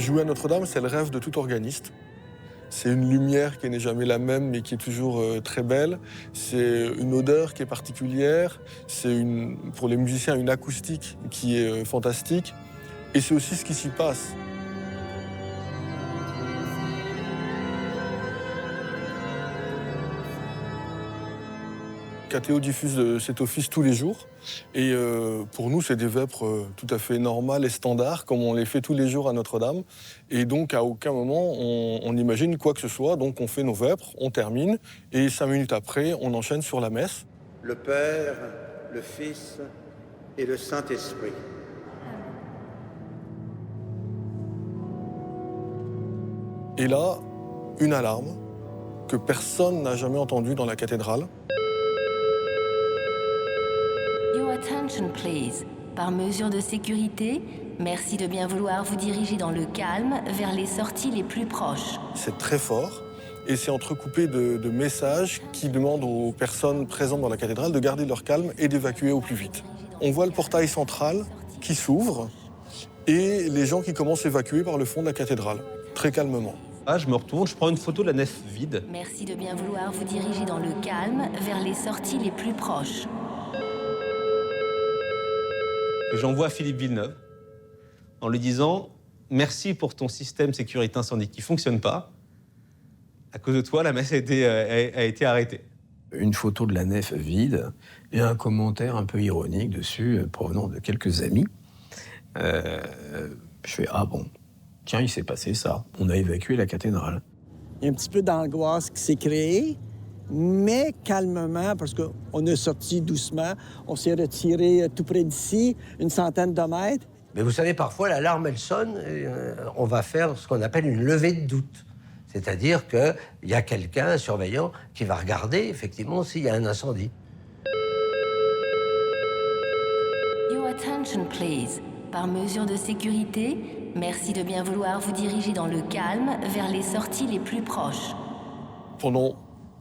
Jouer à Notre-Dame, c'est le rêve de tout organiste. C'est une lumière qui n'est jamais la même, mais qui est toujours très belle. C'est une odeur qui est particulière. C'est pour les musiciens une acoustique qui est fantastique. Et c'est aussi ce qui s'y passe. KTO diffuse cet office tous les jours. Et pour nous, c'est des vêpres tout à fait normales et standards, comme on les fait tous les jours à Notre-Dame. Et donc, à aucun moment, on imagine quoi que ce soit. Donc, on fait nos vêpres, on termine, et 5 minutes après, on enchaîne sur la messe. Le Père, le Fils et le Saint-Esprit. Et là, une alarme que personne n'a jamais entendue dans la cathédrale. Your attention, please. Par mesure de sécurité, merci de bien vouloir vous diriger dans le calme vers les sorties les plus proches. C'est très fort et c'est entrecoupé de messages qui demandent aux personnes présentes dans la cathédrale de garder leur calme et d'évacuer au plus vite. On voit le portail central qui s'ouvre et les gens qui commencent à évacuer par le fond de la cathédrale, très calmement. Ah, je me retourne, je prends une photo de la nef vide. Merci de bien vouloir vous diriger dans le calme vers les sorties les plus proches. Et j'envoie à Philippe Villeneuve en lui disant « Merci pour ton système sécurité incendie qui ne fonctionne pas. À cause de toi, la messe a été arrêtée. » Une photo de la nef vide et un commentaire un peu ironique dessus, provenant de quelques amis. Je fais « Ah bon, tiens, il s'est passé ça. On a évacué la cathédrale. » Il y a un petit peu d'angoisse qui s'est créée, mais calmement, parce qu'on est sorti doucement. On s'est retiré tout près d'ici, une centaine de mètres. Mais vous savez, parfois, l'alarme, elle sonne, et on va faire ce qu'on appelle une levée de doute. C'est-à-dire qu'il y a quelqu'un, un surveillant, qui va regarder, effectivement, s'il y a un incendie. Your attention, please. Par mesure de sécurité, merci de bien vouloir vous diriger dans le calme vers les sorties les plus proches. Pendant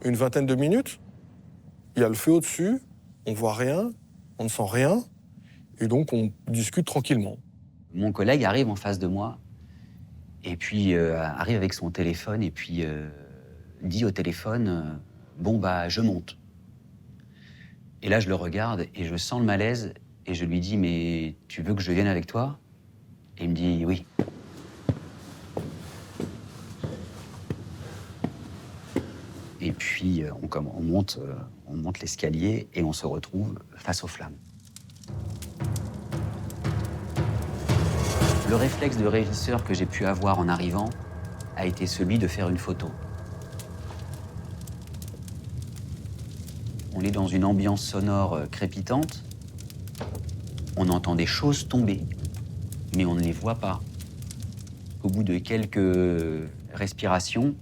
une vingtaine de minutes, il y a le feu au-dessus, on voit rien, on ne sent rien, et donc on discute tranquillement. Mon collègue arrive en face de moi, et puis arrive avec son téléphone, et puis dit au téléphone bon, bah, je monte. Et là, je le regarde, et je sens le malaise, et je lui dis mais tu veux que je vienne avec toi? Et il me dit oui. Et puis, on monte l'escalier et on se retrouve face aux flammes. Le réflexe de régisseur que j'ai pu avoir en arrivant a été celui de faire une photo. On est dans une ambiance sonore crépitante. On entend des choses tomber, mais on ne les voit pas. Au bout de quelques respirations,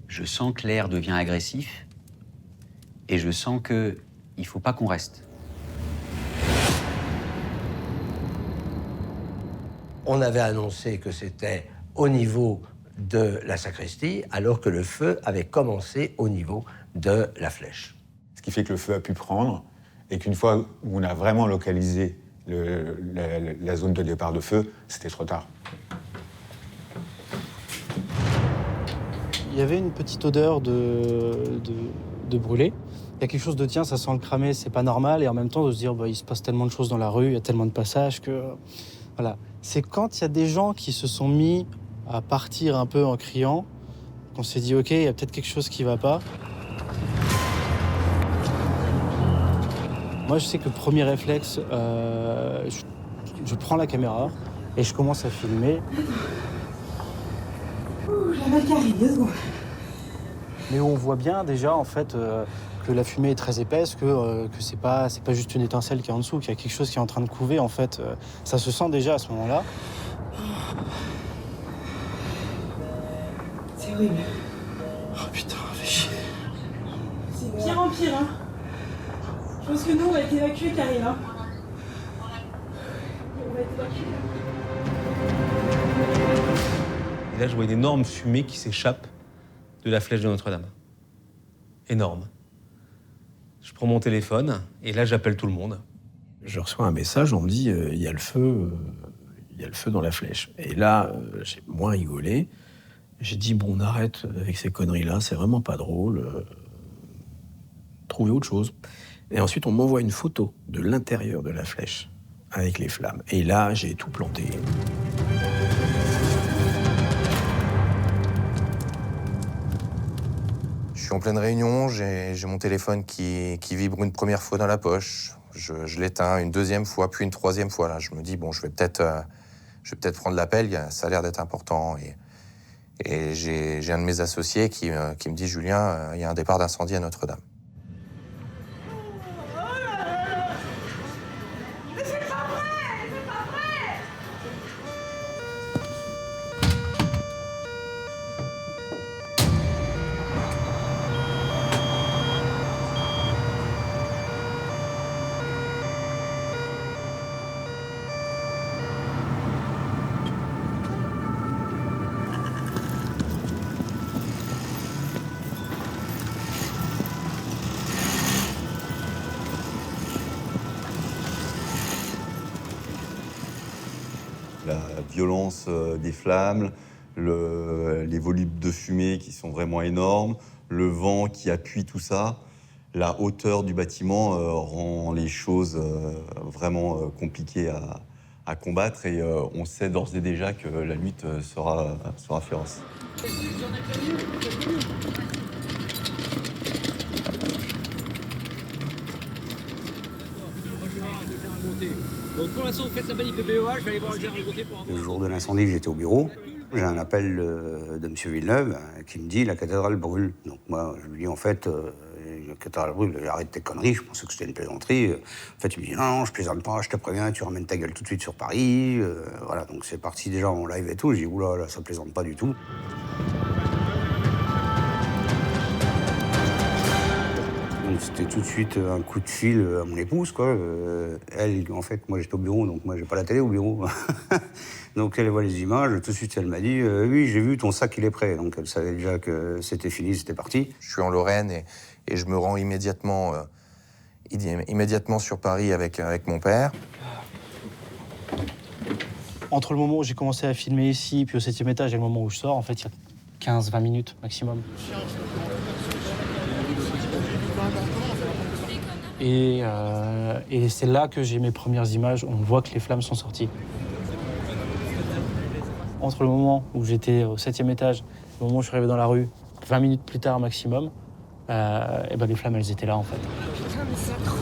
je sens que l'air devient agressif et je sens qu'il ne faut pas qu'on reste. On avait annoncé que c'était au niveau de la sacristie, alors que le feu avait commencé au niveau de la flèche. Ce qui fait que le feu a pu prendre et qu'une fois où on a vraiment localisé la zone de départ de feu, c'était trop tard. Il y avait une petite odeur de brûlé. Il y a quelque chose de tiens, ça sent le cramé, c'est pas normal. Et en même temps, de se dire, bah, il se passe tellement de choses dans la rue, il y a tellement de passages que... Voilà. C'est quand il y a des gens qui se sont mis à partir un peu en criant qu'on s'est dit, OK, il y a peut-être quelque chose qui va pas. Moi, je sais que le premier réflexe, je prends la caméra et je commence à filmer. La balle qui arrive, 2 secondes. Mais où on voit bien déjà en fait que la fumée est très épaisse, que c'est pas juste une étincelle qui est en dessous, qu'il y a quelque chose qui est en train de couver en fait. Ça se sent déjà à ce moment-là. C'est horrible. Oh putain, fais chier. C'est pire en pire, hein. Je pense que nous, on va être évacués, Karine, hein. On va être évacués. Et là, je vois une énorme fumée qui s'échappe de la flèche de Notre-Dame. Énorme. Je prends mon téléphone et là, j'appelle tout le monde. Je reçois un message, on me dit il y a le feu, il y a le feu dans la flèche. Et là, j'ai moins rigolé. J'ai dit, bon, on arrête avec ces conneries-là, c'est vraiment pas drôle. Trouvez autre chose. Et ensuite, on m'envoie une photo de l'intérieur de la flèche avec les flammes. Et là, j'ai tout planté. Je suis en pleine réunion, j'ai mon téléphone qui vibre une première fois dans la poche. Je l'éteins une deuxième fois, puis une troisième fois. Là, je me dis, bon, je vais peut-être prendre l'appel, ça a l'air d'être important. Et j'ai un de mes associés qui me dit, Julien, il y a un départ d'incendie à Notre-Dame. La violence des flammes, les volumes de fumée qui sont vraiment énormes, le vent qui appuie tout ça, la hauteur du bâtiment rend les choses vraiment compliquées à combattre et on sait d'ores et déjà que la lutte sera féroce. Donc pour l'instant, vous faites la manip de BOA, je vais aller voir le gérant de côté pour... Le jour de l'incendie, j'étais au bureau. J'ai un appel de M. Villeneuve qui me dit « la cathédrale brûle ». Donc moi, je lui dis en fait « la cathédrale brûle, arrête tes conneries », je pensais que c'était une plaisanterie. En fait, il me dit « non, je plaisante pas, je te préviens, tu ramènes ta gueule tout de suite sur Paris ». Voilà, donc c'est parti déjà en live et tout. Je dis « oula, là, ça plaisante pas du tout ». Donc c'était tout de suite un coup de fil à mon épouse, quoi. Elle, en fait, moi j'étais au bureau, donc moi j'ai pas la télé au bureau. Donc elle voit les images, tout de suite elle m'a dit oui, j'ai vu, ton sac il est prêt. Donc elle savait déjà que c'était fini, c'était parti. Je suis en Lorraine et je me rends immédiatement sur Paris avec mon père. Entre le moment où j'ai commencé à filmer ici, puis au 7e étage, et le moment où je sors, en fait, il y a 15-20 minutes maximum. Et c'est là que j'ai mes premières images. On voit que les flammes sont sorties. Entre le moment où j'étais au 7e étage et le moment où je suis arrivé dans la rue, 20 minutes plus tard maximum, et ben les flammes, elles étaient là, en fait. Putain, mais c'est atroce.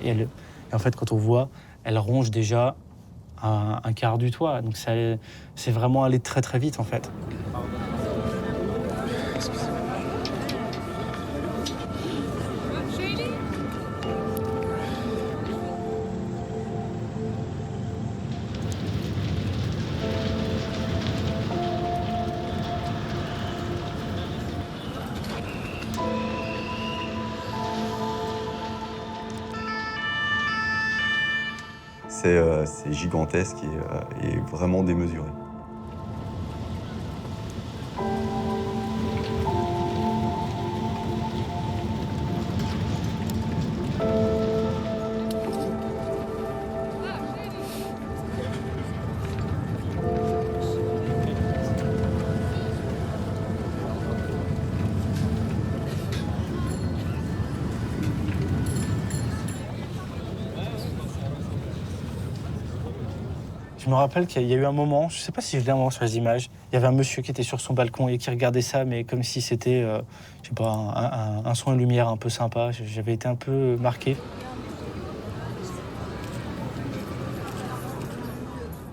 Et en fait, quand on voit, elle ronge déjà un quart du toit. Donc c'est vraiment allé très très vite, en fait. C'est gigantesque et vraiment démesuré. Je me rappelle qu'il y a eu un moment, je ne sais pas si je l'ai un moment sur les images, il y avait un monsieur qui était sur son balcon et qui regardait ça, mais comme si c'était, je sais pas, un son et lumière un peu sympa. J'avais été un peu marqué.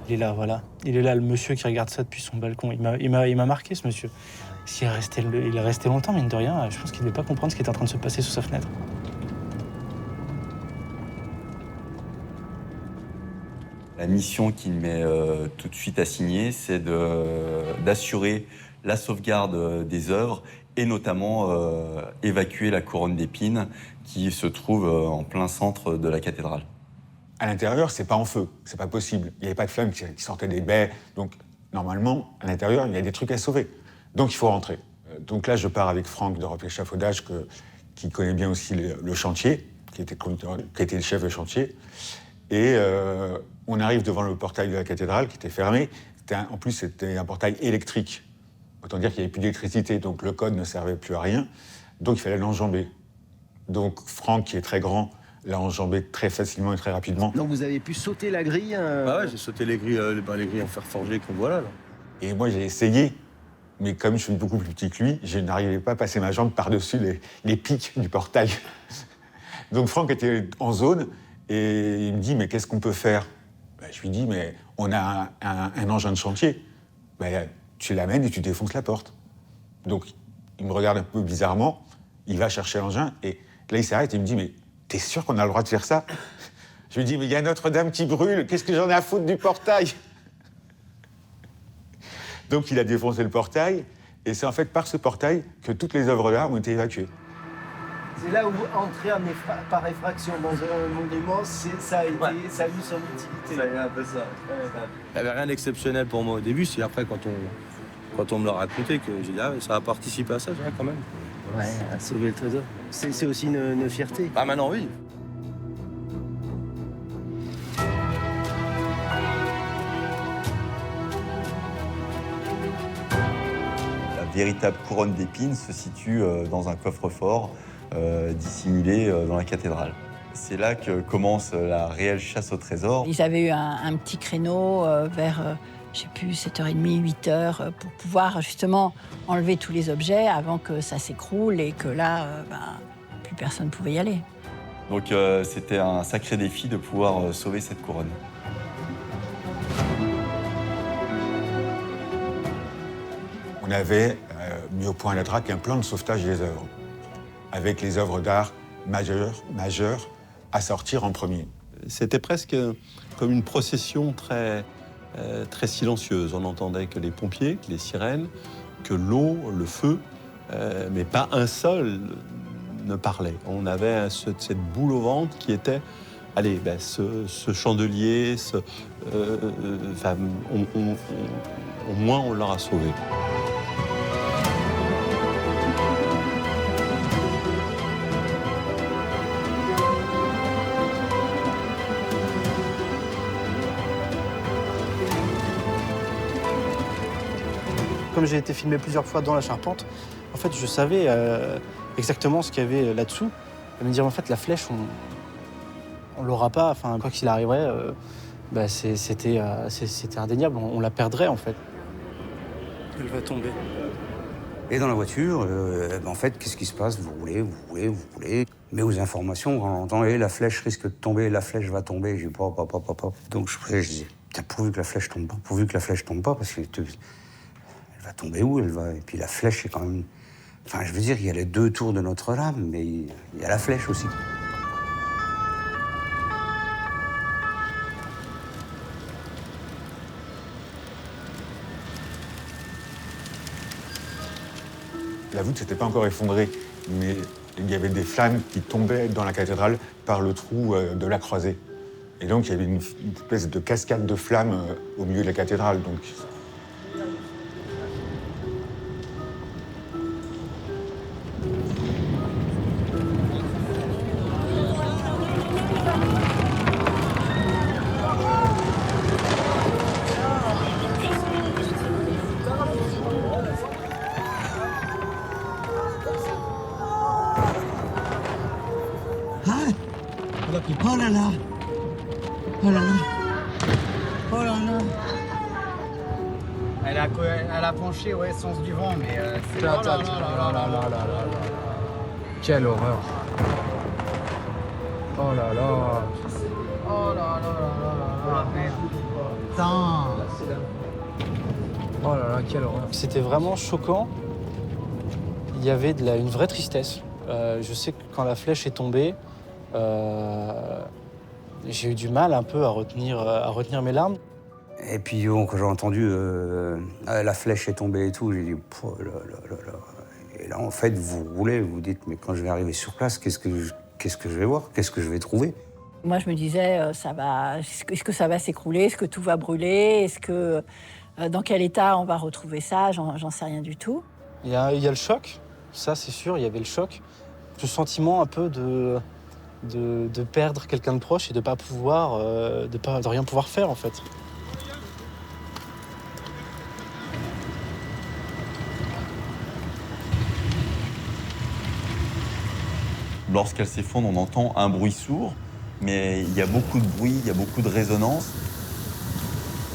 Il est là, voilà. Il est là, le monsieur qui regarde ça depuis son balcon. Il m'a marqué, ce monsieur. S'il est resté longtemps, mine de rien, je pense qu'il ne devait pas comprendre ce qui était en train de se passer sous sa fenêtre. La mission qu'il m'est tout de suite assignée, c'est d'assurer la sauvegarde des œuvres et notamment évacuer la couronne d'épines qui se trouve en plein centre de la cathédrale. À l'intérieur, c'est pas en feu, c'est pas possible. Il n'y avait pas de flammes qui sortaient des baies, donc normalement, à l'intérieur, il y a des trucs à sauver. Donc il faut rentrer. Donc là, je pars avec Franck d'Europe Échafaudage, qui connaît bien aussi le chantier. qui était le chef de chantier. Et on arrive devant le portail de la cathédrale qui était fermé. En plus, c'était un portail électrique. Autant dire qu'il n'y avait plus d'électricité, donc le code ne servait plus à rien. Donc il fallait l'enjamber. Donc Franck, qui est très grand, l'a enjambé très facilement et très rapidement. Donc vous avez pu sauter la grille Ah ouais, j'ai sauté les grilles en fer forgé qu'on voit là. Et moi, j'ai essayé. Mais comme je suis beaucoup plus petit que lui, je n'arrivais pas à passer ma jambe par-dessus les pics du portail. Donc Franck était en zone et il me dit « Mais qu'est-ce qu'on peut faire ?» Je lui dis « Mais on a un engin de chantier. Tu l'amènes et tu défonces la porte. » Donc il me regarde un peu bizarrement, il va chercher l'engin et là il s'arrête et il me dit « Mais t'es sûr qu'on a le droit de faire ça ?» Je lui dis « Mais il y a Notre-Dame qui brûle, qu'est-ce que j'en ai à foutre du portail ?» Donc il a défoncé le portail, et c'est en fait par ce portail que toutes les œuvres d'art ont été évacuées. C'est là où entrer par effraction dans un monument, ça a eu son utilité. Ça a été un peu ça. Il n'y avait rien d'exceptionnel pour moi au début, c'est après quand on me l'a raconté que j'ai dit « Ah, ça a participé à ça, quand même. » Ouais, à sauver le trésor. C'est aussi une fierté. Ah maintenant oui. La véritable couronne d'épines se situe dans un coffre-fort dissimulé dans la cathédrale. C'est là que commence la réelle chasse au trésor. Ils avaient eu un petit créneau vers, je sais plus, 7h30, 8h, pour pouvoir justement enlever tous les objets avant que ça s'écroule et que là, plus personne ne pouvait y aller. Donc c'était un sacré défi de pouvoir sauver cette couronne. On avait mis au point à la DRAC un plan de sauvetage des œuvres, avec les œuvres d'art majeures à sortir en premier. C'était presque comme une procession très silencieuse. On n'entendait que les pompiers, que les sirènes, que l'eau, le feu, mais pas un seul ne parlait. On avait cette boule au ventre qui était, allez, ce chandelier, au moins on l'aura sauvé. Comme j'ai été filmé plusieurs fois dans la charpente, en fait, je savais exactement ce qu'il y avait là-dessous. Elle me dit, en fait, la flèche, on l'aura pas. Enfin, quoi qu'il arriverait, c'était indéniable. On la perdrait, en fait. Elle va tomber. Et dans la voiture, en fait, qu'est-ce qui se passe? Vous roulez. Mais aux informations, on entend, la flèche risque de tomber, la flèche va tomber. J'ai pas. Donc je dis, pourvu que la flèche tombe pas, parce que elle va tomber où? Elle va. Et puis la flèche est quand même. Enfin, je veux dire, il y a les deux tours de Notre-Dame, mais il y a la flèche aussi. La voûte s'était pas encore effondrée, mais il y avait des flammes qui tombaient dans la cathédrale par le trou de la croisée. Et donc, il y avait une espèce de cascade de flammes au milieu de la cathédrale. Donc, Oh là là! Oh là là! Oh là là! Elle a penché, ouais, sens du vent, mais c'est... Quelle horreur! Oh là là! Oh là là là là là! Merde! Putain! Oh là là, quelle horreur! C'était vraiment choquant. Il y avait une vraie tristesse. Je sais que quand la flèche est tombée, j'ai eu du mal un peu à retenir mes larmes. Et puis quand j'ai entendu la flèche est tombée et tout, j'ai dit oh là là là là. Et là en fait vous roulez, vous dites mais quand je vais arriver sur place, qu'est-ce que je vais voir, qu'est-ce que je vais trouver? Moi je me disais est-ce que ça va s'écrouler, est-ce que tout va brûler, est-ce que dans quel état on va retrouver ça, j'en sais rien du tout. Il y a le choc, ça c'est sûr, il y avait le choc, ce sentiment un peu de perdre quelqu'un de proche et de pas pouvoir, de rien pouvoir faire en fait. Lorsqu'elle s'effondre, on entend un bruit sourd, mais il y a beaucoup de bruit, il y a beaucoup de résonance.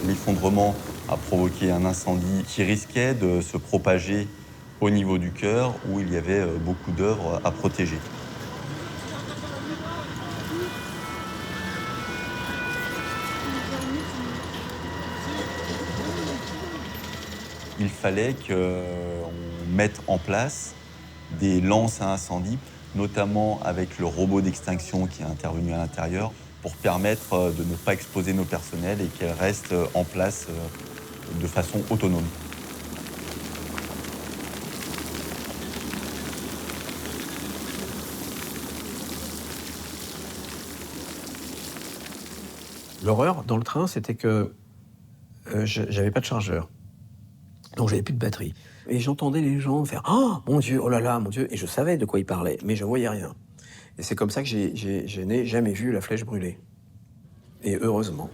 L'effondrement a provoqué un incendie qui risquait de se propager au niveau du cœur, où il y avait beaucoup d'œuvres à protéger. Il fallait qu'on mette en place des lances à incendie, notamment avec le robot d'extinction qui est intervenu à l'intérieur, pour permettre de ne pas exploser nos personnels et qu'elles restent en place de façon autonome. L'horreur dans le train, c'était que j'avais pas de chargeur. Donc j'avais plus de batterie. Et j'entendais les gens faire « Oh, mon Dieu, oh là là, mon Dieu !» Et je savais de quoi ils parlaient, mais je voyais rien. Et c'est comme ça que je n'ai jamais vu la flèche brûler. Et heureusement.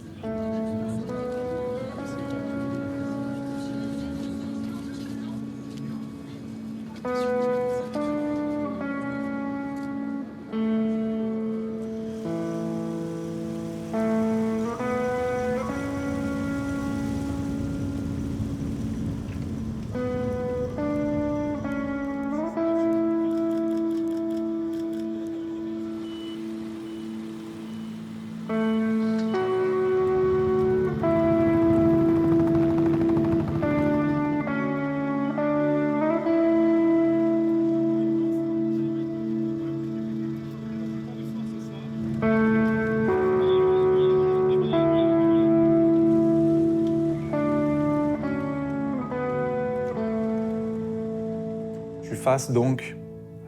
Face donc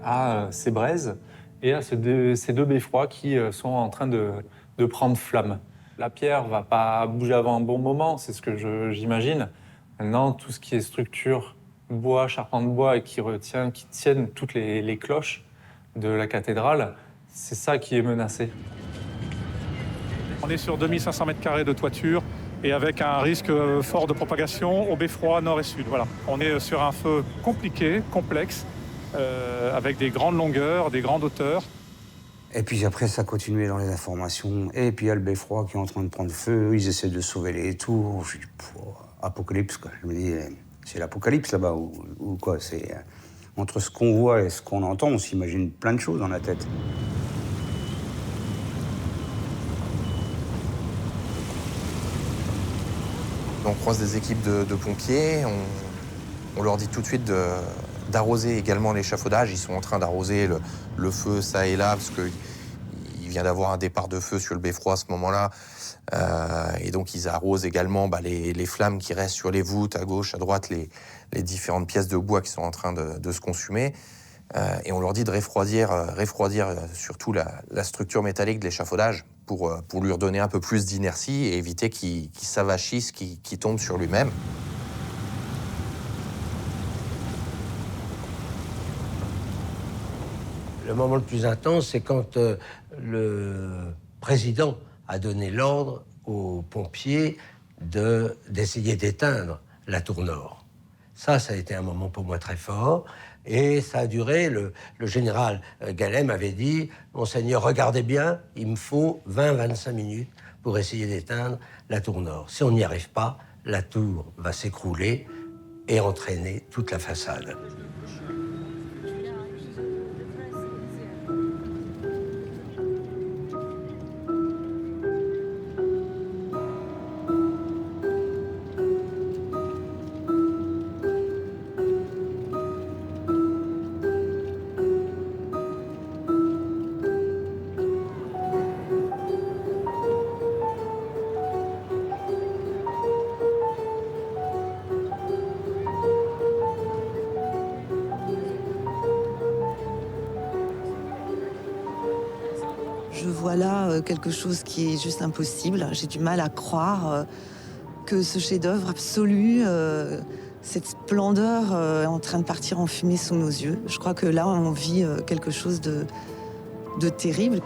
à ces braises et à ces deux beffrois qui sont en train de prendre flamme. La pierre va pas bouger avant un bon moment, c'est ce que j'imagine. Maintenant, tout ce qui est structure, bois, charpente bois et qui tiennent toutes les cloches de la cathédrale, c'est ça qui est menacé. On est sur 2500 mètres carrés de toiture et avec un risque fort de propagation au beffroi nord et sud. Voilà. On est sur un feu compliqué, complexe, avec des grandes longueurs, des grandes hauteurs. Et puis après, ça continuait dans les informations. Et puis il y a le beffroi qui est en train de prendre feu, ils essaient de sauver les tours. Je dis, apocalypse, quoi. Je me dis, c'est l'apocalypse là-bas, ou quoi. C'est entre ce qu'on voit et ce qu'on entend, on s'imagine plein de choses dans la tête. On croise des équipes de pompiers, on leur dit tout de suite d'arroser également l'échafaudage. Ils sont en train d'arroser le feu ça et là, parce qu'il vient d'avoir un départ de feu sur le beffroi à ce moment-là. Et donc ils arrosent également les flammes qui restent sur les voûtes, à gauche, à droite, les différentes pièces de bois qui sont en train de se consumer. Et on leur dit de refroidir surtout la structure métallique de l'échafaudage pour lui redonner un peu plus d'inertie et éviter qu'il s'avachisse, qu'il tombe sur lui-même. Le moment le plus intense, c'est quand le président a donné l'ordre aux pompiers d'essayer d'éteindre la tour nord. Ça a été un moment pour moi très fort. Et ça a duré, le général Gallem avait dit « Monseigneur, regardez bien, il me faut 20-25 minutes pour essayer d'éteindre la tour nord. Si on n'y arrive pas, la tour va s'écrouler et entraîner toute la façade. » Je vois là quelque chose qui est juste impossible. J'ai du mal à croire que ce chef-d'œuvre absolu, cette splendeur est en train de partir en fumée sous nos yeux. Je crois que là, on vit quelque chose de terrible.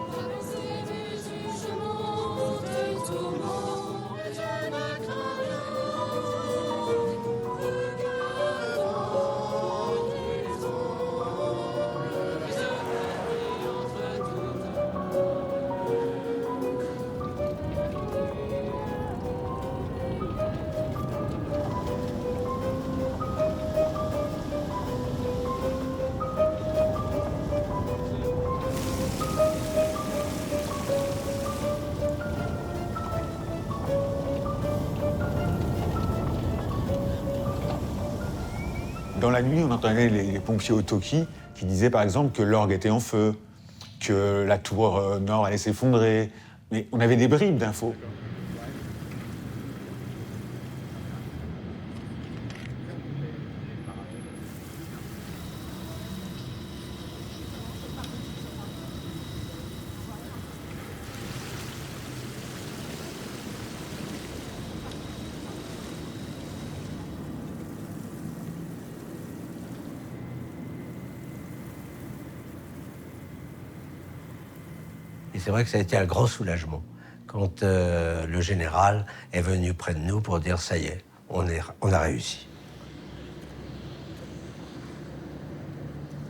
Dans la nuit, on entendait les pompiers au Toki qui disaient par exemple que l'orgue était en feu, que la tour nord allait s'effondrer. Mais on avait des bribes d'infos. Et c'est vrai que ça a été un grand soulagement quand le général est venu près de nous pour dire « ça y est, on a réussi ».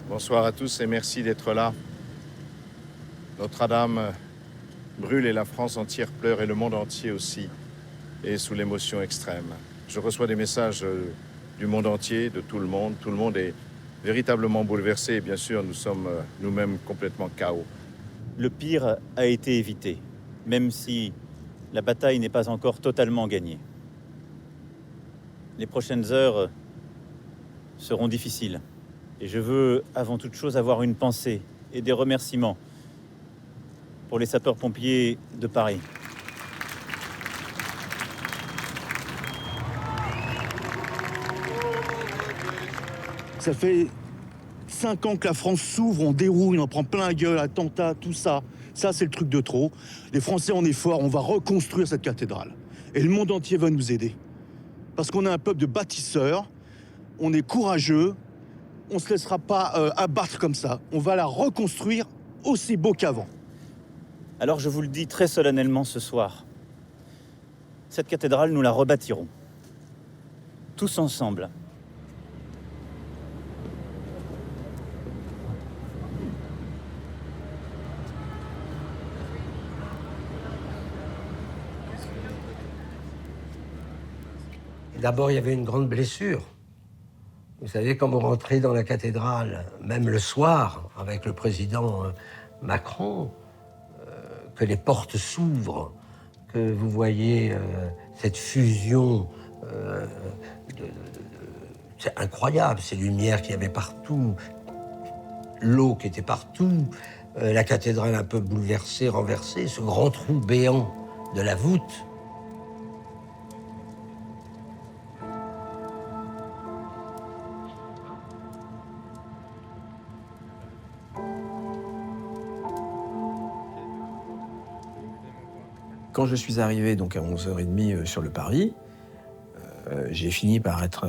Bonsoir à tous et merci d'être là. Notre-Dame brûle et la France entière pleure et le monde entier aussi est sous l'émotion extrême. Je reçois des messages du monde entier, de tout le monde. Tout le monde est véritablement bouleversé et bien sûr nous sommes nous-mêmes complètement KO. Le pire a été évité, même si la bataille n'est pas encore totalement gagnée. Les prochaines heures seront difficiles. Et je veux, avant toute chose, avoir une pensée et des remerciements pour les sapeurs-pompiers de Paris. Ça fait 5 ans que la France s'ouvre, on déroule, on en prend plein la gueule, attentats, tout ça. Ça, c'est le truc de trop. Les Français, on est forts, on va reconstruire cette cathédrale. Et le monde entier va nous aider. Parce qu'on est un peuple de bâtisseurs, on est courageux, on ne se laissera pas abattre comme ça. On va la reconstruire aussi beau qu'avant. Alors je vous le dis très solennellement ce soir, cette cathédrale, nous la rebâtirons. Tous ensemble. D'abord, il y avait une grande blessure. Vous savez, quand vous rentrez dans la cathédrale, même le soir, avec le président Macron, que les portes s'ouvrent, que vous voyez cette fusion, c'est incroyable, ces lumières qu'il y avait partout, l'eau qui était partout, la cathédrale un peu bouleversée, renversée, ce grand trou béant de la voûte. Quand je suis arrivé donc à 11h30 sur le Paris, j'ai fini par être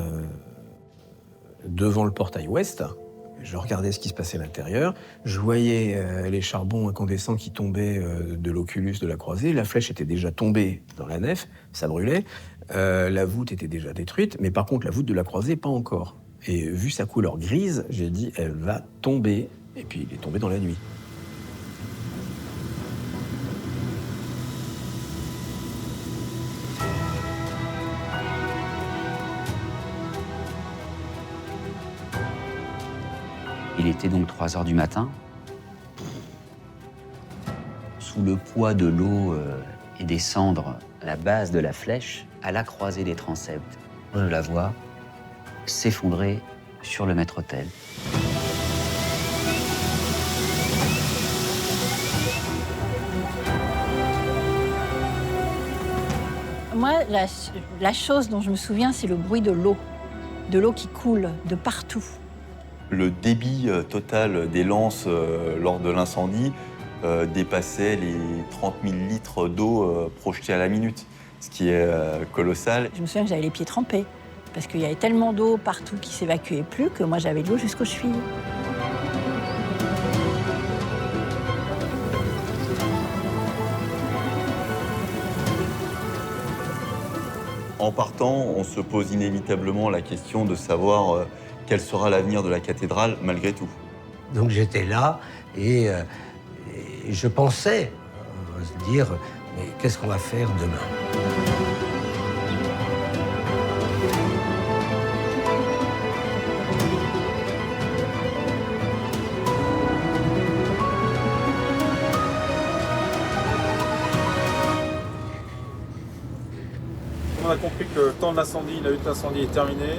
devant le portail ouest. Je regardais ce qui se passait à l'intérieur. Je voyais les charbons incandescents qui tombaient de l'oculus de la croisée. La flèche était déjà tombée dans la nef, ça brûlait. La voûte était déjà détruite, mais par contre la voûte de la croisée, pas encore. Et vu sa couleur grise, j'ai dit, elle va tomber. Et puis il est tombé dans la nuit. Il était donc 3 heures du matin. Sous le poids de l'eau et des cendres, la base de la flèche, à la croisée des transepts, je la vois s'effondrer sur le maître-autel. Moi, la chose dont je me souviens, c'est le bruit de l'eau qui coule de partout. Le débit total des lances lors de l'incendie dépassait les 30 000 litres d'eau projetés à la minute, ce qui est colossal. Je me souviens que j'avais les pieds trempés, parce qu'il y avait tellement d'eau partout qui s'évacuait plus que moi j'avais de l'eau jusqu'aux chevilles. En partant, on se pose inévitablement la question de savoir quel sera l'avenir de la cathédrale malgré tout. Donc j'étais là et je pensais se dire, mais qu'est-ce qu'on va faire demain ? On a compris que le temps de l'incendie, la lutte d'incendie est terminée.